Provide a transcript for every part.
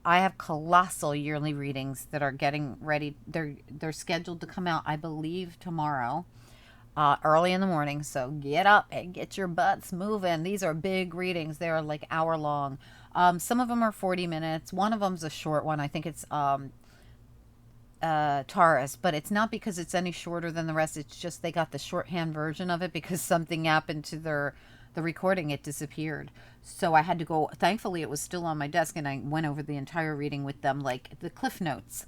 I have colossal yearly readings that are getting ready. They're scheduled to come out, I believe, tomorrow, early in the morning. So get up and get your butts moving. These are big readings. They're like hour long. Some of them are 40 minutes. One of them's a short one. I think it's Taurus, but it's not because it's any shorter than the rest. It's just they got the shorthand version of it because something happened to the recording. It disappeared. So I had to go. Thankfully, it was still on my desk, and I went over the entire reading with them, like the cliff notes.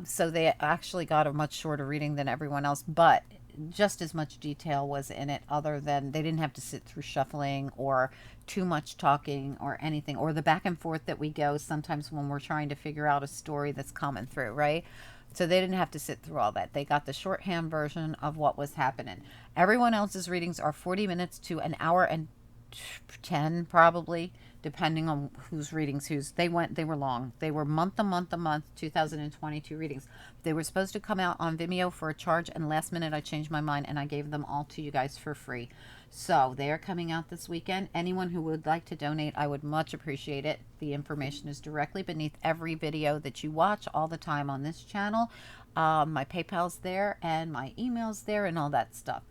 So they actually got a much shorter reading than everyone else, but just as much detail was in it, other than they didn't have to sit through shuffling or too much talking or anything, or the back and forth that we go sometimes when we're trying to figure out a story that's coming through, right? So they didn't have to sit through all that. They got the shorthand version of what was happening. Everyone else's readings are 40 minutes to an hour and 10 probably, depending on whose readings whose. They were long. They were month 2022 readings. They were supposed to come out on Vimeo for a charge, and last minute I changed my mind and I gave them all to you guys for free. So they are coming out this weekend. Anyone who would like to donate, I would much appreciate it. The information is directly beneath every video that you watch all the time on this channel. My PayPal's there and my email's there and all that stuff.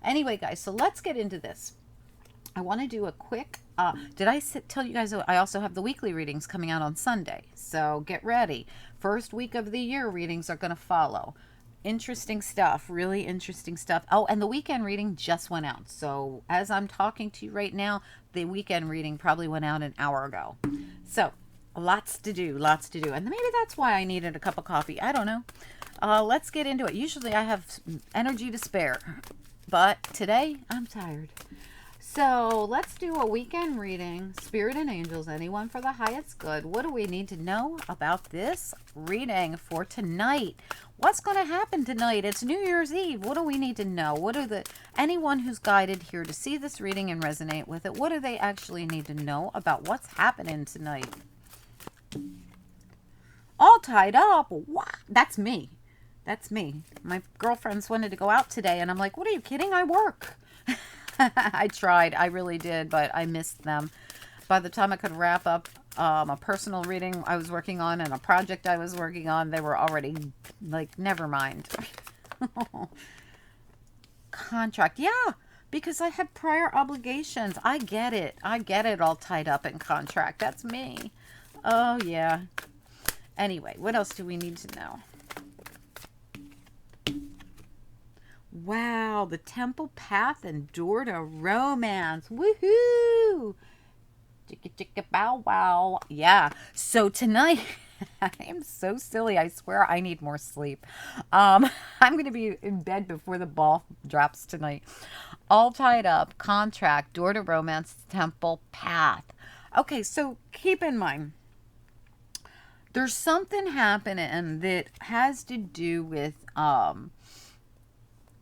Anyway, guys, so let's get into this. I want to do a quick, did I tell you guys I also have the weekly readings coming out on Sunday? So get ready. First week of the year readings are going to follow. Interesting stuff, really interesting stuff. Oh, and the weekend reading just went out. So as I'm talking to you right now, the weekend reading probably went out an hour ago. So lots to do, lots to do. And maybe that's why I needed a cup of coffee. I don't know. Let's get into it. Usually I have energy to spare, but today I'm tired. So let's do a weekend reading. Spirit and angels, anyone for the highest good. What do we need to know about this reading for tonight? What's going to happen tonight? It's New Year's Eve. What do we need to know? What are anyone who's guided here to see this reading and resonate with it? What do they actually need to know about what's happening tonight? All tied up. What? That's me. That's me. My girlfriends wanted to go out today, and I'm like, what are you kidding? I work. I tried. I really did, but I missed them. By the time I could wrap up a personal reading I was working on and a project I was working on, they were already like, never mind. Contract. Yeah, because I had prior obligations. I get it. I get it all tied up in contract. That's me. Oh, yeah. Anyway, what else do we need to know? Wow, the temple path and door to romance. Woohoo! Chicka chicka bow wow. Yeah. So tonight, I am so silly. I swear I need more sleep. I'm going to be in bed before the ball drops tonight. All tied up, contract, door to romance, temple path. Okay, so keep in mind, there's something happening that has to do with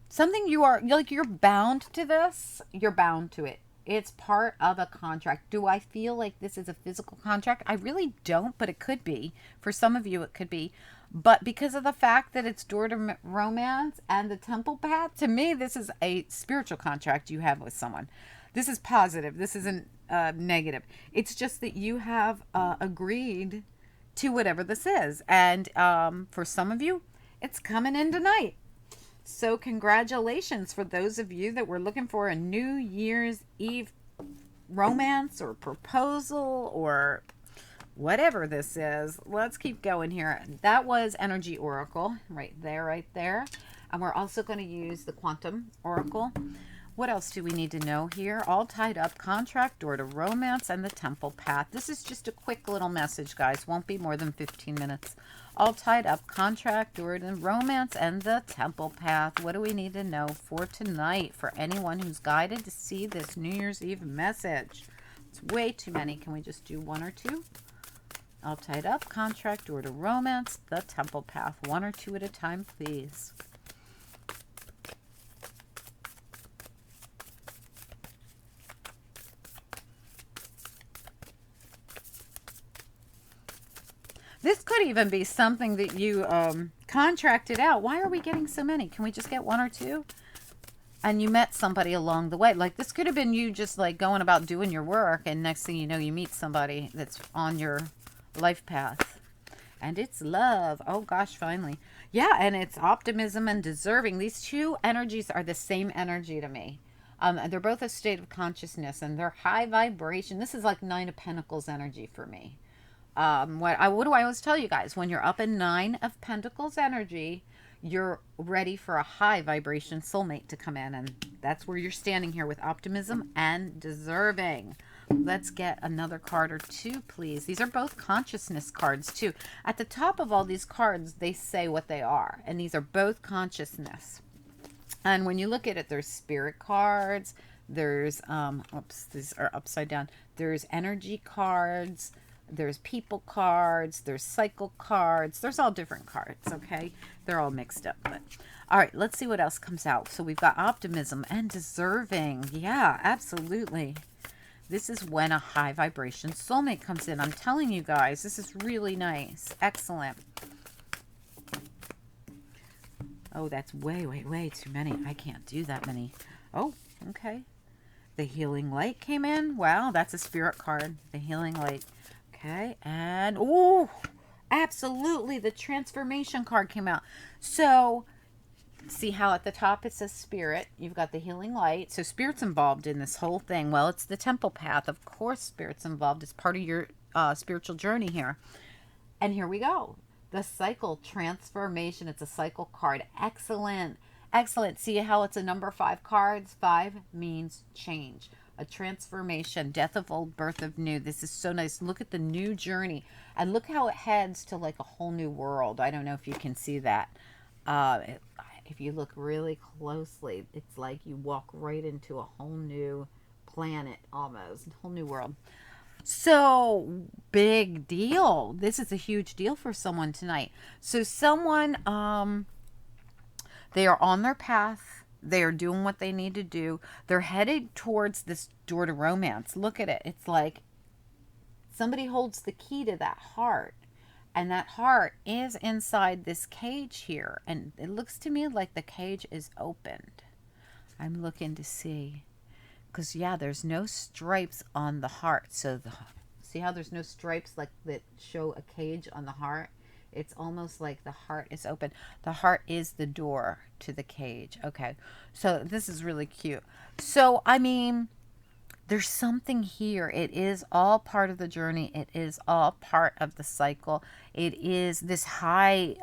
something you're bound to this. You're bound to it. It's part of a contract. Do I feel like this is a physical contract? I really don't, but it could be. For some of you, it could be. But because of the fact that it's door to romance and the temple path, to me, this is a spiritual contract you have with someone. This is positive. This isn't negative. It's just that you have agreed to whatever this is. And for some of you, it's coming in tonight. So congratulations for those of you that were looking for a New Year's Eve romance or proposal or whatever this is. Let's keep going here. That was Energy Oracle right there. And we're also going to use the Quantum Oracle. What else do we need to know here? All tied up, contract, door to romance, and the temple path. This is just a quick little message, guys. Won't be more than 15 minutes. All tied up, contract, door to romance, and the temple path. What do we need to know for tonight for anyone who's guided to see this New Year's Eve message? It's way too many. Can we just do one or two? All tied up, contract, door to romance, the temple path. One or two at a time, please. This could even be something that you contracted out. Why are we getting so many? Can we just get one or two? And you met somebody along the way. Like, this could have been you just like going about doing your work, and next thing you know, you meet somebody that's on your life path. And it's love. Oh gosh, finally. Yeah, and it's optimism and deserving. These two energies are the same energy to me. They're both a state of consciousness and they're high vibration. This is like Nine of Pentacles energy for me. What do I always tell you guys? When you're up in Nine of Pentacles energy, you're ready for a high vibration soulmate to come in. And that's where you're standing here with optimism and deserving. Let's get another card or two, please. These are both consciousness cards, too. At the top of all these cards, they say what they are. And these are both consciousness. And when you look at it, there's spirit cards. There's, oops, these are upside down. There's energy cards. There's people cards. There's cycle cards. There's all different cards, okay? They're all mixed up. But all right, let's see what else comes out. So we've got optimism and deserving. Yeah, absolutely. This is when a high vibration soulmate comes in. I'm telling you guys, this is really nice. Excellent. Oh, that's way, way, way too many. I can't do that many. Oh, okay. The healing light came in. Wow, that's a spirit card. The healing light. Okay, and oh, absolutely. The transformation card came out. So see how at the top it says spirit. You've got the healing light. So spirit's involved in this whole thing. Well, it's the temple path. Of course, spirit's involved. It's part of your spiritual journey here. And here we go. The cycle transformation. It's a cycle card. Excellent. Excellent. See how it's a number 5 cards? 5 means change. A transformation. Death of old, birth of new. This is so nice. Look at the new journey. And look how it heads to like a whole new world. I don't know if you can see that. If you look really closely, it's like you walk right into a whole new planet almost. A whole new world. So big deal. This is a huge deal for someone tonight. So someone, they are on their path. They are doing what they need to do. They're headed towards this door to romance. Look at it. It's like somebody holds the key to that heart. And that heart is inside this cage here. And it looks to me like the cage is opened. I'm looking to see. Because, yeah, there's no stripes on the heart. So, see how there's no stripes like that show a cage on the heart? It's almost like the heart is open. The heart is the door to the cage. Okay. So, this is really cute. So, I mean, there's something here. It is all part of the journey. It is all part of the cycle. It is this high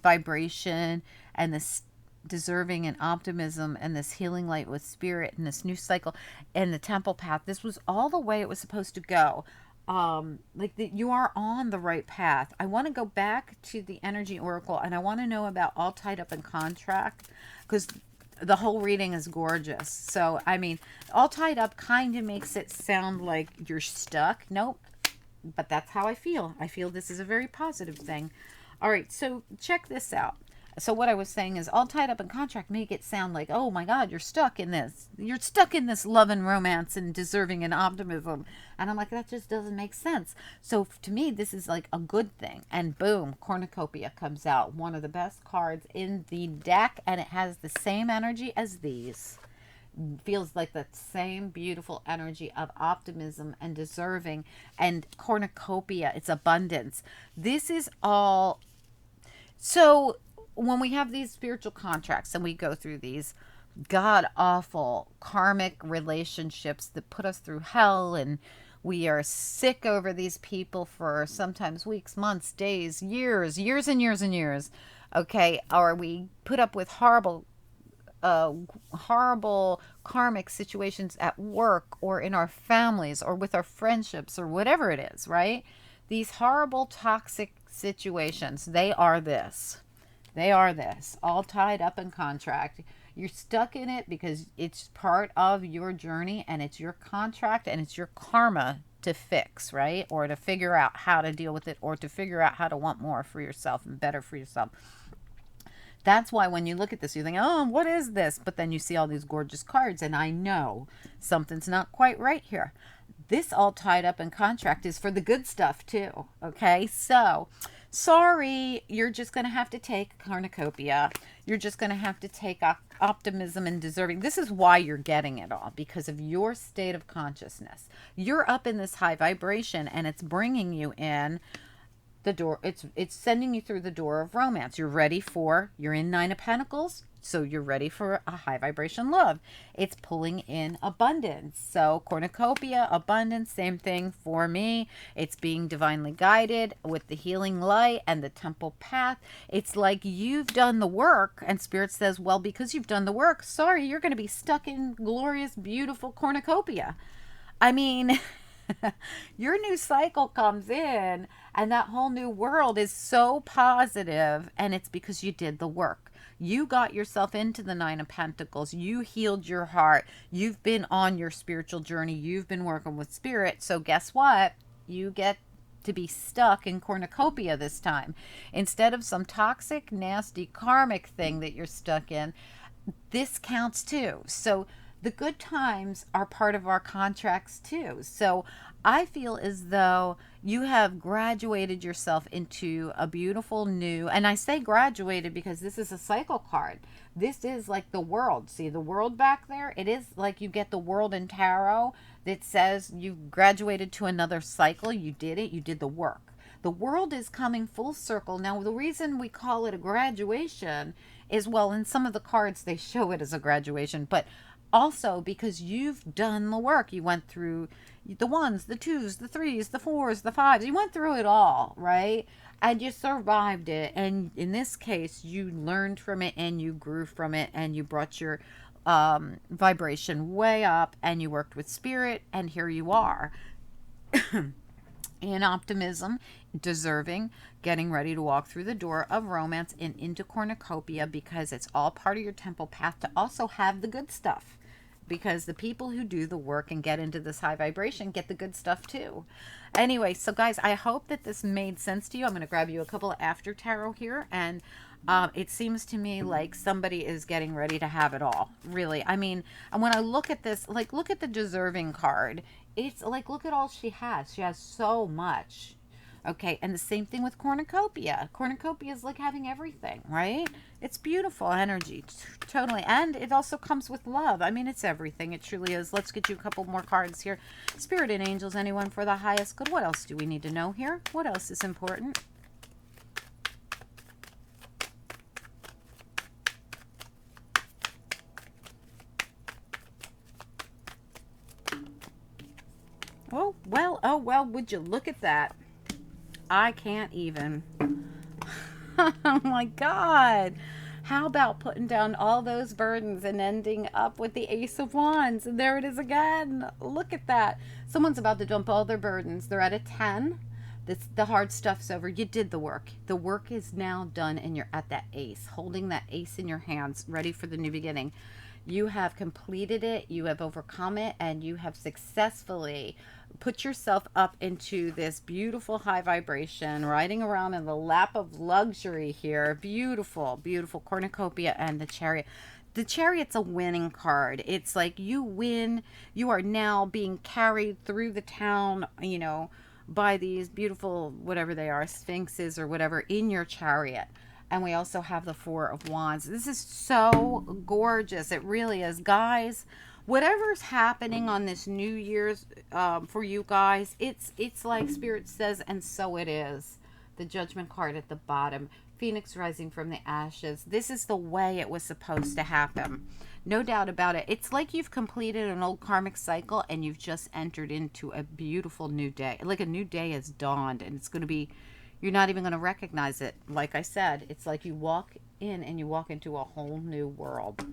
vibration and this deserving and optimism and this healing light with spirit and this new cycle and the temple path. This was all the way it was supposed to go. You are on the right path. I want to go back to the energy oracle and I want to know about all tied up in contract because the whole reading is gorgeous. So, I mean, all tied up kind of makes it sound like you're stuck. Nope. But that's how I feel. I feel this is a very positive thing. All right. So check this out. So what I was saying is all tied up in contract make it sound like, oh my God, you're stuck in this. You're stuck in this love and romance and deserving and optimism. And I'm like, that just doesn't make sense. So to me, this is like a good thing. And boom, cornucopia comes out. One of the best cards in the deck. And it has the same energy as these. Feels like the same beautiful energy of optimism and deserving. And cornucopia, it's abundance. This is all... So... when we have these spiritual contracts and we go through these god awful karmic relationships that put us through hell and we are sick over these people for sometimes weeks, months, days, years and years and years. Okay. Or we put up with horrible karmic situations at work or in our families or with our friendships or whatever it is, right? These horrible toxic situations, they are this. They are this, all tied up in contract. You're stuck in it because it's part of your journey and it's your contract and it's your karma to fix, right? Or to figure out how to deal with it or to figure out how to want more for yourself and better for yourself. That's why when you look at this, you think, oh, what is this? But then you see all these gorgeous cards and I know something's not quite right here. This all tied up in contract is for the good stuff too. Okay, so sorry, you're just going to have to take cornucopia. You're just going to have to take optimism and deserving. This is why you're getting it all, because of your state of consciousness. You're up in this high vibration, and it's bringing you in the door. It's sending you through the door of romance. You're in Nine of Pentacles, so you're ready for a high vibration love. It's pulling in abundance. So cornucopia, abundance, same thing for me. It's being divinely guided with the healing light and the temple path. It's like you've done the work, and Spirit says, well, because you've done the work, sorry, you're going to be stuck in glorious, beautiful cornucopia. I mean, your new cycle comes in, and that whole new world is so positive, and it's because you did the work. You got yourself into the Nine of Pentacles. You healed your heart. You've been on your spiritual journey. You've been working with Spirit. So guess what? You get to be stuck in cornucopia this time. Instead of some toxic, nasty, karmic thing that you're stuck in, this counts too. So the good times are part of our contracts too. So I feel as though you have graduated yourself into a beautiful new, and I say graduated because this is a cycle card. This is like the world. See the world back there? It is like you get the world in tarot that says you graduated to another cycle. You did it. You did the work. The world is coming full circle. Now, the reason we call it a graduation is, well, in some of the cards, they show it as a graduation, but also because you've done the work. You went through the ones, the twos, the threes, the fours, the fives. You went through it all, right? And you survived it. And in this case, you learned from it and you grew from it and you brought your vibration way up and you worked with Spirit. And here you are in optimism, deserving, getting ready to walk through the door of romance and into cornucopia, because it's all part of your temple path to also have the good stuff. Because the people who do the work and get into this high vibration get the good stuff too. Anyway, so guys, I hope that this made sense to you. I'm going to grab you a couple of after tarot here, and it seems to me like somebody is getting ready to have it all, really. I mean, and when I look at this, like, look at the deserving card. It's like, look at all she has. She has so much. Okay, and the same thing with cornucopia. Cornucopia is like having everything, right? It's beautiful energy, totally. And it also comes with love. I mean, it's everything. It truly is. Let's get you a couple more cards here. Spirit and angels, anyone for the highest good. What else do we need to know here? What else is important? Oh, well, would you look at that? I can't even. Oh my God. How about putting down all those burdens and ending up with the Ace of Wands? And there it is again. Look at that. Someone's about to dump all their burdens. They're at a 10. The hard stuff's over. You did the work. The work is now done, and you're at that ace, holding that ace in your hands, ready for the new beginning. You have completed it. You have overcome it, and you have successfully put yourself up into this beautiful high vibration, riding around in the lap of luxury here. Beautiful, beautiful cornucopia and the Chariot. The Chariot's a winning card. It's like you win. You are now being carried through the town, you know, by these beautiful, whatever they are, sphinxes or whatever, in your chariot. And we also have the Four of Wands. This is so gorgeous. It really is. Guys, whatever's happening on this New Year's for you guys, it's like Spirit says, and so it is. The Judgment card at the bottom. Phoenix rising from the ashes. This is the way it was supposed to happen. No doubt about it. It's like you've completed an old karmic cycle and you've just entered into a beautiful new day. Like a new day has dawned, and it's going to be, you're not even going to recognize it. Like I said, it's like you walk in and you walk into a whole new world.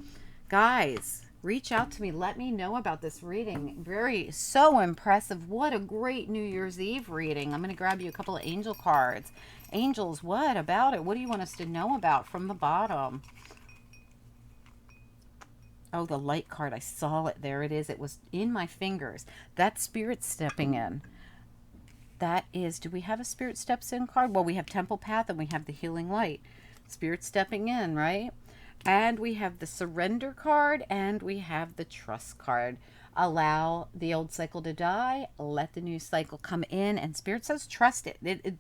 Guys, reach out to me. Let me know about this reading. So impressive. What a great New Year's Eve reading. I'm going to grab you a couple of angel cards. Angels, what about it? What do you want us to know about from the bottom? Oh, the light card. I saw it. There it is. It was in my fingers. That's Spirit stepping in. That is, do we have a Spirit steps in card? Well, we have Temple Path and we have the Healing Light. Spirit stepping in, right? And we have the Surrender card and we have the Trust card. allow the old cycle to die, let the new cycle come in, and Spirit says trust it. It's